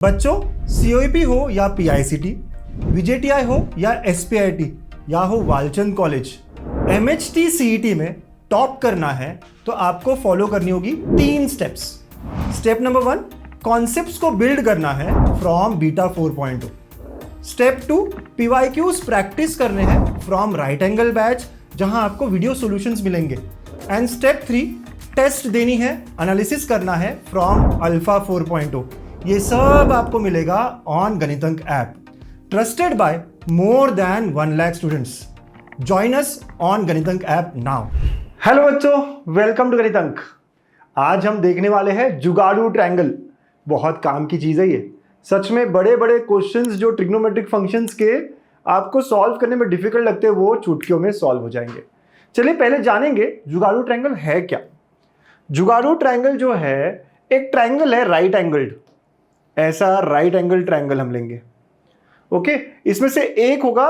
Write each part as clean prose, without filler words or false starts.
बच्चों, COEP हो या PICT, VJTI हो या SPIT या हो वालचंद कॉलेज, MHT CET में टॉप करना है तो आपको फॉलो करनी होगी 3 स्टेप्स। स्टेप नंबर 1, कॉन्सेप्ट्स को बिल्ड करना है from beta 4.0। Step 2, PYQs practice करने हैं फ्रॉम राइट एंगल बैच जहां आपको वीडियो सॉल्यूशंस मिलेंगे। एंड स्टेप 3, टेस्ट देनी है, एनालिसिस करना है फ्रॉम अल्फा 4.0। ये सब आपको मिलेगा on Ganitank app, trusted by more than 1 lakh students. Join us on Ganitank app now. Hello बच्चों, वेलकम टू गणितंक। आज हम देखने वाले हैं जुगाड़ू ट्रायंगल। बहुत काम की चीज है ये। सच में बड़े बड़े क्वेश्चंस जो ट्रिग्नोमेट्रिक फंक्शंस के आपको सॉल्व करने में डिफिकल्ट लगते हैं वो चुटकियों में सॉल्व हो जाएंगे। चलिए पहले जानेंगे जुगाड़ू ट्रायंगल है क्या। जुगाड़ू ट्रायंगल जो है एक ट्रायंगल है राइट एंगल्ड। ऐसा राइट एंगल ट्रायंगल हम लेंगे। ओके, इसमें से एक होगा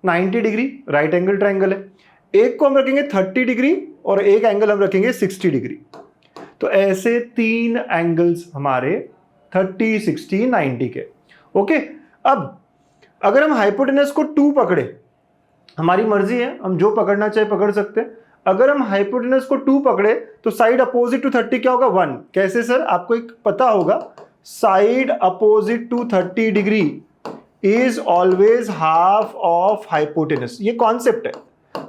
90 डिग्री, राइट एंगल ट्रायंगल है। एक को हम रखेंगे 30 डिग्री और एक एंगल हम रखेंगे 60 डिग्री। तो ऐसे 3 एंगल्स हमारे 30, 60, 90 के। ओके, अब अगर हम हाइपोटेनस को 2 पकड़े, हमारी मर्जी है, हम जो पकड़ना चाहे पकड़ सकते हैं। अगर हम हाइपोटेनस को 2 पकड़े तो साइड अपोजिट टू 30 क्या होगा? 1। कैसे सर? आपको एक पता होगा, side opposite to 30 degree is always half of hypotenuse. ये कॉन्सेप्ट है।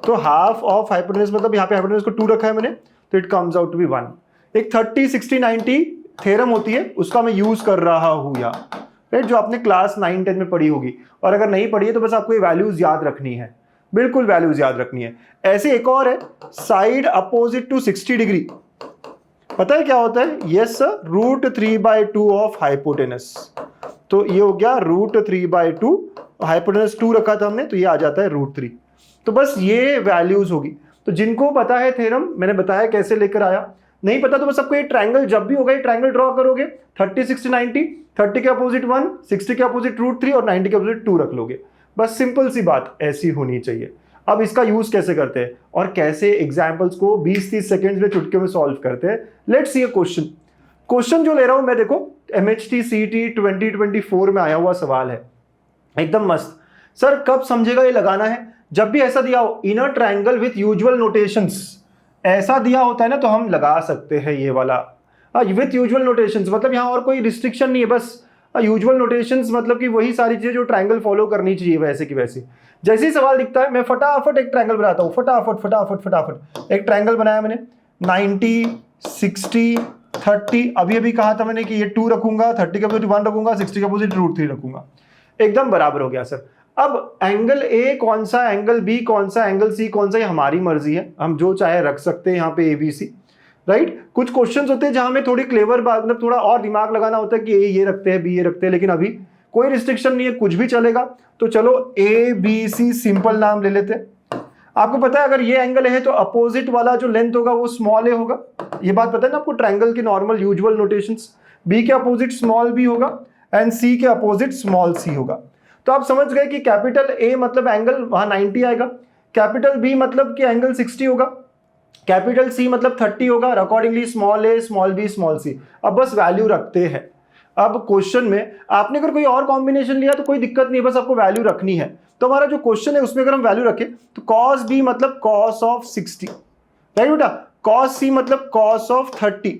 तो हाफ ऑफ हाइपोटेनस मतलब यहां पे हाइपोटेनस को 2 रखा है मैंने, तो it comes out to be 1। एक 30, 60, 90 थ्योरम होती है, उसका मैं यूज कर रहा हूं यहाँ, राइट, जो आपने क्लास 9, 10 में पढ़ी होगी। और अगर नहीं पढ़ी है तो बस आपको ये वैल्यूज याद रखनी है, बिल्कुल वैल्यूज याद रखनी है। ऐसे एक और है, साइड अपोजिट टू 60 डिग्री। पता है क्या होता है? Yes sir, √3/2 of hypotenuse. तो ये हो गया √3/2, हाइपोटेनस 2 रखा था हमने, तो ये आ जाता है √3। तो बस ये वैल्यूज होगी। तो जिनको पता है थ्योरम, मैंने बताया कैसे लेकर आया। नहीं पता तो बस आपको ये ट्रायंगल जब भी होगा, ये ट्रायंगल ड्रॉ करोगे, 30, 60, 90, 30 के अपोजिट 1, 60 के अपोजिट √3 और 90 के अपोजिट 2 रख लोगे। बस सिंपल सी बात ऐसी होनी चाहिए। अब इसका यूज कैसे करते हैं और कैसे एग्जाम्पल्स को 20-30 सेकेंड्स में चुटकियों में सॉल्व करते हैं, let's see a question. Question जो ले रहा हूं मैं, देखो MHT CET 2024 में आया हुआ सवाल है, एकदम मस्त। सर कब समझेगा ये लगाना है? जब भी ऐसा दिया हो, in a triangle with usual notations, ऐसा दिया होता है ना तो हम लगा सकते हैं ये वाला विथ यूजुअल नोटेशंस। मतलब यहाँ और कोई रिस्ट्रिक्शन नहीं है, बस यूजुअल नोटेशंस मतलब कि वही सारी चीजें जो ट्रायंगल फॉलो करनी चाहिए वैसे की वैसी। जैसे ही सवाल दिखता है मैं फटाफट एक ट्रायंगल बनाता हूँ, फटाफट फटाफट फटाफट एक ट्रायंगल बनाया मैंने। 90, 60, 30, अभी कहा था मैंने कि ये 2 रखूंगा, 30 के अपोजिट 1 रखूंगा, 60 के अपोजिट √3 रखूंगा। एकदम बराबर हो गया सर। अब एंगल ए कौन सा, एंगल बी कौन सा, एंगल सी कौन सा, ये हमारी मर्जी है, हम जो चाहे रख सकते हैं यहाँ पे ABC, राइट। कुछ क्वेश्चंस होते हैं जहां में थोड़ी क्लेवर बात, मतलब थोड़ा और दिमाग लगाना होता है कि ए ये रखते हैं, बी ये रखते हैं, लेकिन अभी कोई रिस्ट्रिक्शन नहीं है, कुछ भी चलेगा। तो चलो ABC सिंपल नाम ले लेते हैं। आपको पता है अगर ये एंगल है तो अपोजिट वाला जो लेंथ होगा वो स्मॉल ए होगा। ये बात पता है ना आपको, ट्रायंगल के नॉर्मल यूजुअल नोटेशंस। बी के अपोजिट स्मॉल बी होगा एंड सी के अपोजिट स्मॉल सी होगा। तो आप समझ गए कि कैपिटल ए मतलब एंगल वहां 90 आएगा, कैपिटल बी मतलब कि एंगल 60 होगा, कैपिटल सी मतलब 30 होगा, अकॉर्डिंगली स्मॉल ए, स्मॉल बी, स्मॉल सी। अब बस वैल्यू रखते हैं। अब क्वेश्चन में आपने अगर कोई और कॉम्बिनेशन लिया तो कोई दिक्कत नहीं, बस आपको वैल्यू रखनी है। तो हमारा जो क्वेश्चन है उसमें अगर हम वैल्यू रखें तो cos b मतलब cos ऑफ 60, राइट बेटा। cos c मतलब cos of 30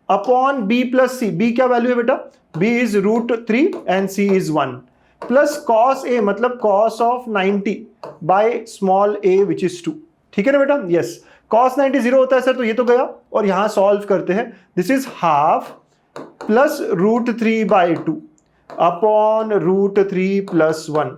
upon b plus c। b क्या वैल्यू है बेटा? b is √3 and c is 1 plus cos a मतलब cos of 90 by small a which is 2। ठीक है ना बेटा? यस। cos 90 0 होता है सर, तो ये तो गया। और यहां सॉल्व करते हैं, this is half plus √3/2 upon √3 plus 1।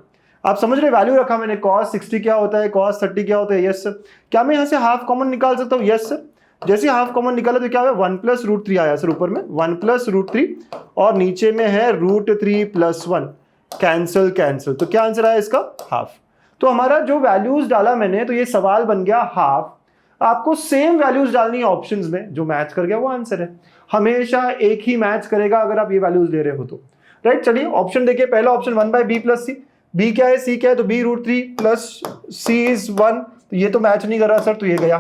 आप समझ रहे, वैल्यू रखा मैंने। cos 60 क्या होता है, cos 30 क्या होता है? Yes sir. क्या मैं यहां से हाफ कॉमन निकाल सकता हूं? Yes sir. जैसे हाफ कॉमन निकाला तो क्या हुआ? 1 प्लस √3 आया सर, ऊपर में 1 प्लस √3 और नीचे में है √3 प्लस 1। कैंसिल कैंसिल, तो क्या आंसर आया इसका? हाफ। तो हमारा जो वैल्यूज डाला मैंने, तो ये सवाल बन गया हाफ। आपको सेम वैल्यूज डालनी है ऑप्शंस में, जो मैच कर गया वो आंसर है। हमेशा एक ही मैच करेगा अगर आप ये वैल्यूज ले रहे हो तो, राइट। चलिए ऑप्शन देखिए। पहला ऑप्शन 1/b प्लस सी। b क्या है, c क्या है? तो b √3 प्लस c इज 1। तो ये तो मैच नहीं कर रहा सर, तो ये गया।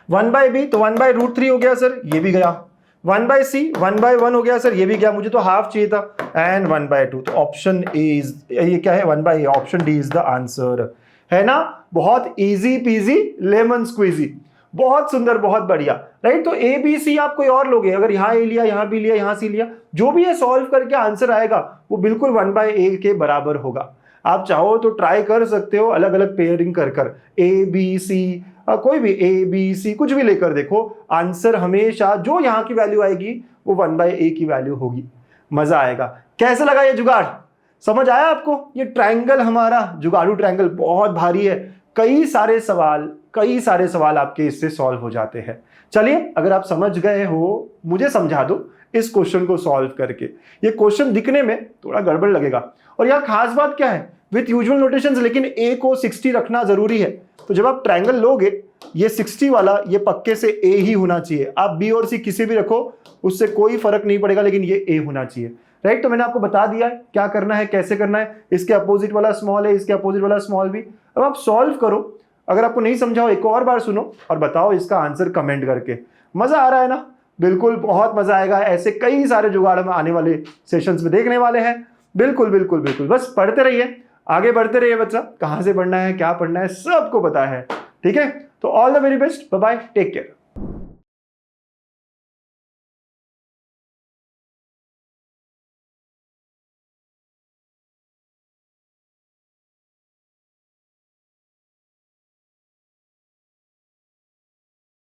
1/b तो 1/√3 हो गया सर, ये भी गया। 1/c 1/1 हो गया सर, ये भी क्या, मुझे तो हाफ चाहिए था, एंड 1/2। तो ऑप्शन ए इज, ये क्या है, 1/a, option D is the answer, है ना। बहुत इजी पीजी लेमन स्क्वीजी, बहुत सुंदर, बहुत बढ़िया, राइट। तो ए बी सी आप कोई और लोगे, अगर यहाँ ए लिया, यहाँ बी लिया, यहाँ सी लिया, जो भी ये सॉल्व करके आंसर आएगा वो बिल्कुल 1/a के बराबर होगा। आप चाहो तो ट्राई कर सकते हो अलग अलग पेयरिंग कर कर, ए बी सी, कोई भी ए बी सी कुछ भी लेकर देखो, आंसर हमेशा जो यहाँ की वैल्यू आएगी वो 1/a की वैल्यू होगी। मजा आएगा। कैसे लगा ये जुगाड़, समझ आया आपको। ये ट्रायंगल हमारा जुगाड़ू ट्रायंगल बहुत भारी है, कई सारे सवाल आपके इससे सॉल्व हो जाते हैं। चलिए, अगर आप समझ गए हो मुझे समझा दो इस क्वेश्चन को सॉल्व करके। ये क्वेश्चन दिखने में थोड़ा गड़बड़ लगेगा, और यहाँ खास बात क्या है, विथ यूजुअल नोटेशंस, लेकिन a को 60 रखना जरूरी है। तो जब आप ट्रायंगल लोगे, ये 60 वाला ये पक्के से a ही होना चाहिए। आप b और c किसी भी रखो, उससे कोई फर्क नहीं पड़ेगा, लेकिन ये a होना चाहिए, राइट। तो मैंने आपको बता दिया है क्या करना है, कैसे करना है। इसके अपोजिट वाला स्मॉल है, इसके अपोजिट वाला स्मॉल भी। अब आप सॉल्व करो, अगर आपको नहीं समझा हो एक और बार सुनो और बताओ इसका आंसर कमेंट करके। मजा आ रहा है ना, बिल्कुल बहुत मजा आएगा। ऐसे कई सारे जुगाड़ हम आने वाले सेशंस में देखने वाले हैं। बिल्कुल बिल्कुल बिल्कुल, बस पढ़ते रहिए, आगे बढ़ते रहिए। बच्चा कहां से पढ़ना है, क्या पढ़ना है, सबको पता है, ठीक है। तो all the very best, bye bye, take care.